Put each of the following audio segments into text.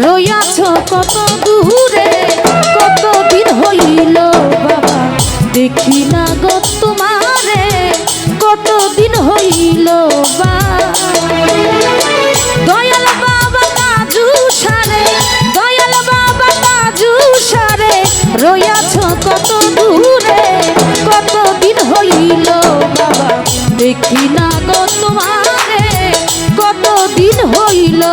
রইয়াছ কত দূরে, কতদিন হইল বাবা দেখি না গো তোমারে, কতদিন হইল দয়াল বাবা কাজু সারে, দয়াল বাবা কাজু সারে রইয়াছ কত দূরে, কতদিন হইল বাবা দেখি না গো তোমারে, কতদিন হইল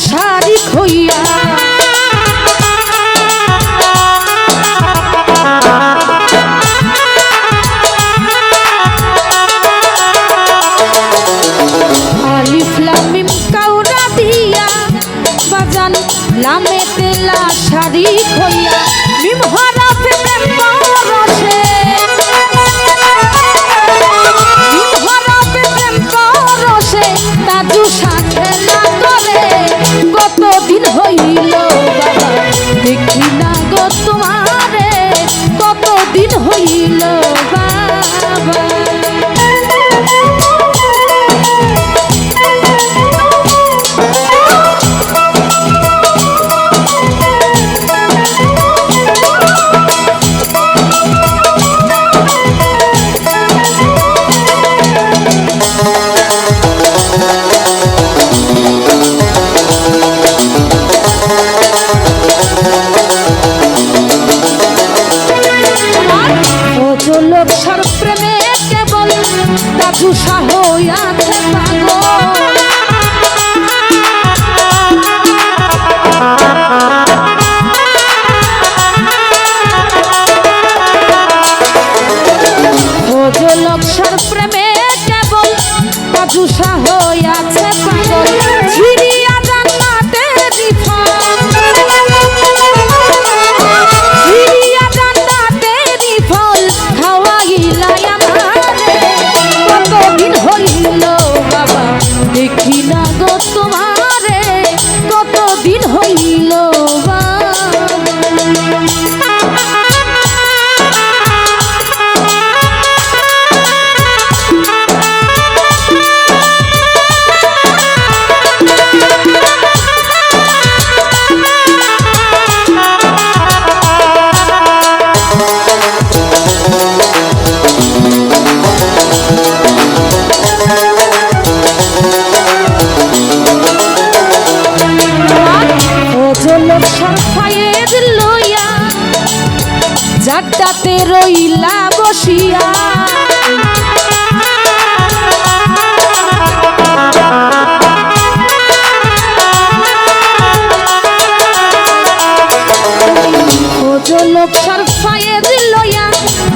শারিক হইয়া আলিফ লাম মিম কাউরা দিয়া বাজান লামে তেলা শারিক হইয়া মিম হরফে প্রেম পরশে, মিম হরফে প্রেম পরশে তাজু সাথে কতদিন হইল বাবা দেখি না গো তোমারে, কতদিন হইল বাবা লোকসার প্রেমে কেবল দাদুসা হইয়াছে পাগল, লোকসার প্রেমে কেবল দাদুসা হইয়াছে পাগল, ছিড়িয়া জান্নাতে বিফল, ছিড়িয়া জান্নাতে বিফল খাওয়াইলাই আমারে, কতদিন হইল বাবা দেখি না গো তোমারে, কতদিন হইল জাড্ডাতে রইলা বসিয়া, লোকসার ফায়েজ লইয়া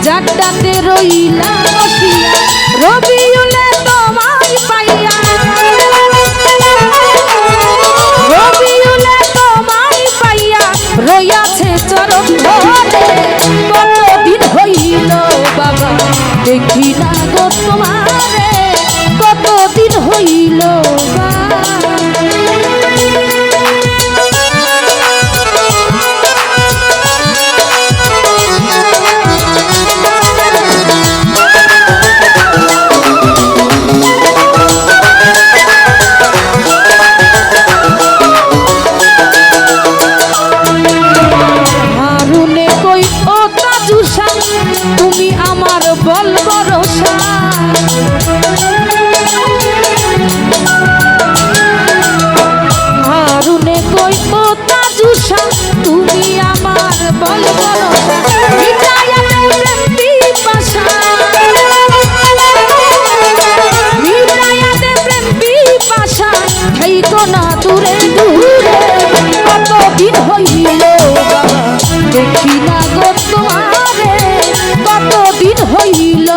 জাড্ডাতে রইলা বসিয়া, রবিউলে তোমায় পাইয়া, রবিউলে তোমায় পাইয়া রইয়াছে চরণ ধরে, কতদিন হইল বাবা দেখি না গো তোমারে, কতদিন হইল তুমি আমার বল ভরসা, হারুনে কই ও তাজুসা তুমি আমার বল ভরসা, হৃদয়াতে প্রেম পিপাসা, হৃদয়াতে প্রেম পিপাসা থাইকো না দূরে দূরে, কতদিন হইল বাবা দেখি না গো তোমারে, কতদিন হইল